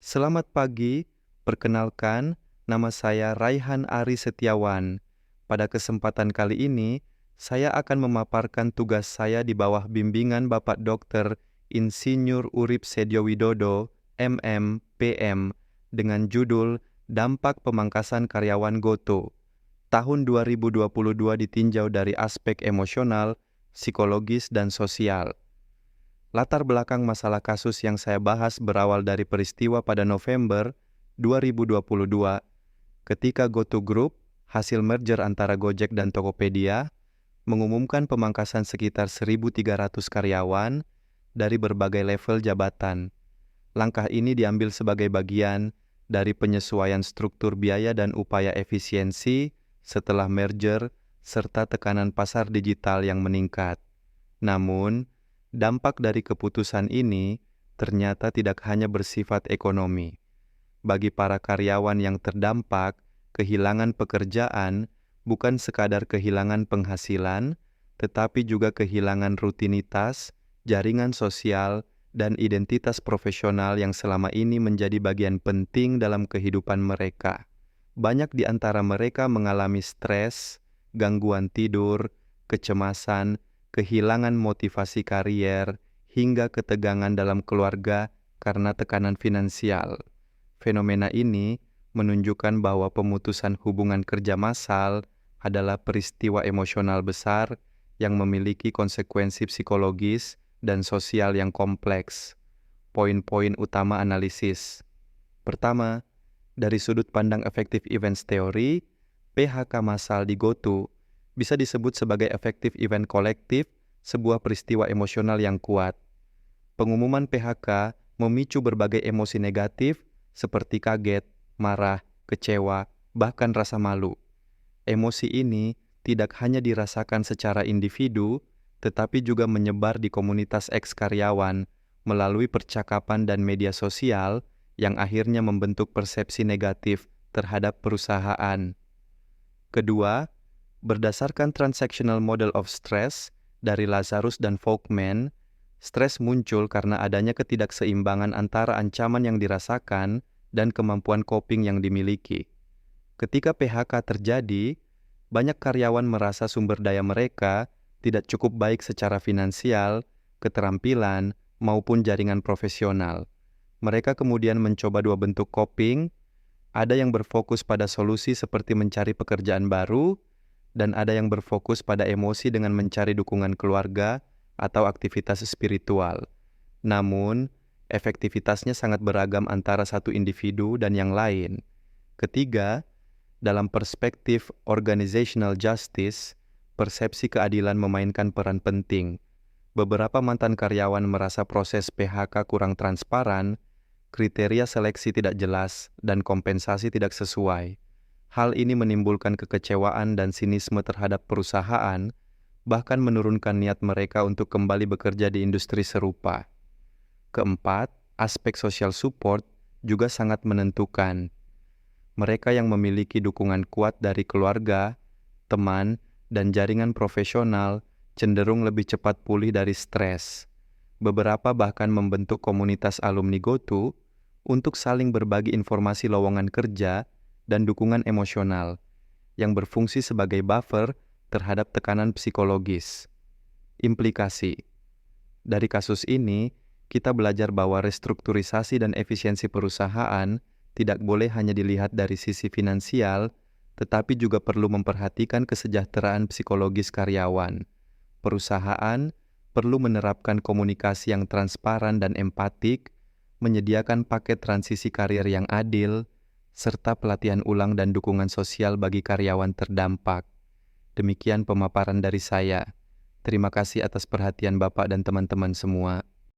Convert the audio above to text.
Selamat pagi, perkenalkan, nama saya Raihan Ari Setiawan. Pada kesempatan kali ini, saya akan memaparkan tugas saya di bawah bimbingan Bapak Dr. Insinyur Urip Sedyo Widodo, MM, PM, dengan judul Dampak Pemangkasan Karyawan Goto. Tahun 2022 ditinjau dari aspek emosional, psikologis, dan sosial. Latar belakang masalah kasus yang saya bahas berawal dari peristiwa pada November 2022 ketika GoTo Group, hasil merger antara Gojek dan Tokopedia, mengumumkan pemangkasan sekitar 1.300 karyawan dari berbagai level jabatan. Langkah ini diambil sebagai bagian dari penyesuaian struktur biaya dan upaya efisiensi setelah merger serta tekanan pasar digital yang meningkat. Namun, dampak dari keputusan ini ternyata tidak hanya bersifat ekonomi. Bagi para karyawan yang terdampak, kehilangan pekerjaan bukan sekadar kehilangan penghasilan, tetapi juga kehilangan rutinitas, jaringan sosial, dan identitas profesional yang selama ini menjadi bagian penting dalam kehidupan mereka. Banyak di antara mereka mengalami stres, gangguan tidur, kecemasan, kehilangan motivasi karier, hingga ketegangan dalam keluarga karena tekanan finansial. Fenomena ini menunjukkan bahwa pemutusan hubungan kerja massal adalah peristiwa emosional besar yang memiliki konsekuensi psikologis dan sosial yang kompleks. Poin-poin utama analisis. Pertama, dari sudut pandang Effective Events Theory, PHK massal di GoTo bisa disebut sebagai efektif event kolektif, sebuah peristiwa emosional yang kuat. Pengumuman PHK memicu berbagai emosi negatif seperti kaget, marah, kecewa, bahkan rasa malu. Emosi ini tidak hanya dirasakan secara individu, tetapi juga menyebar di komunitas eks-karyawan melalui percakapan dan media sosial yang akhirnya membentuk persepsi negatif terhadap perusahaan. Kedua, berdasarkan Transactional Model of Stress dari Lazarus dan Folkman, stres muncul karena adanya ketidakseimbangan antara ancaman yang dirasakan dan kemampuan coping yang dimiliki. Ketika PHK terjadi, banyak karyawan merasa sumber daya mereka tidak cukup baik secara finansial, keterampilan, maupun jaringan profesional. Mereka kemudian mencoba dua bentuk coping, ada yang berfokus pada solusi seperti mencari pekerjaan baru, dan ada yang berfokus pada emosi dengan mencari dukungan keluarga atau aktivitas spiritual. Namun, efektivitasnya sangat beragam antara satu individu dan yang lain. Ketiga, dalam perspektif organizational justice, persepsi keadilan memainkan peran penting. Beberapa mantan karyawan merasa proses PHK kurang transparan, kriteria seleksi tidak jelas, dan kompensasi tidak sesuai. Hal ini menimbulkan kekecewaan dan sinisme terhadap perusahaan, bahkan menurunkan niat mereka untuk kembali bekerja di industri serupa. Keempat, aspek social support juga sangat menentukan. Mereka yang memiliki dukungan kuat dari keluarga, teman, dan jaringan profesional cenderung lebih cepat pulih dari stres. Beberapa bahkan membentuk komunitas alumni GoTo untuk saling berbagi informasi lowongan kerja dan dukungan emosional yang berfungsi sebagai buffer terhadap tekanan psikologis. Implikasi. Dari kasus ini, kita belajar bahwa restrukturisasi dan efisiensi perusahaan tidak boleh hanya dilihat dari sisi finansial, tetapi juga perlu memperhatikan kesejahteraan psikologis karyawan. Perusahaan perlu menerapkan komunikasi yang transparan dan empatik, menyediakan paket transisi karir yang adil, serta pelatihan ulang dan dukungan sosial bagi karyawan terdampak. Demikian pemaparan dari saya. Terima kasih atas perhatian Bapak dan teman-teman semua.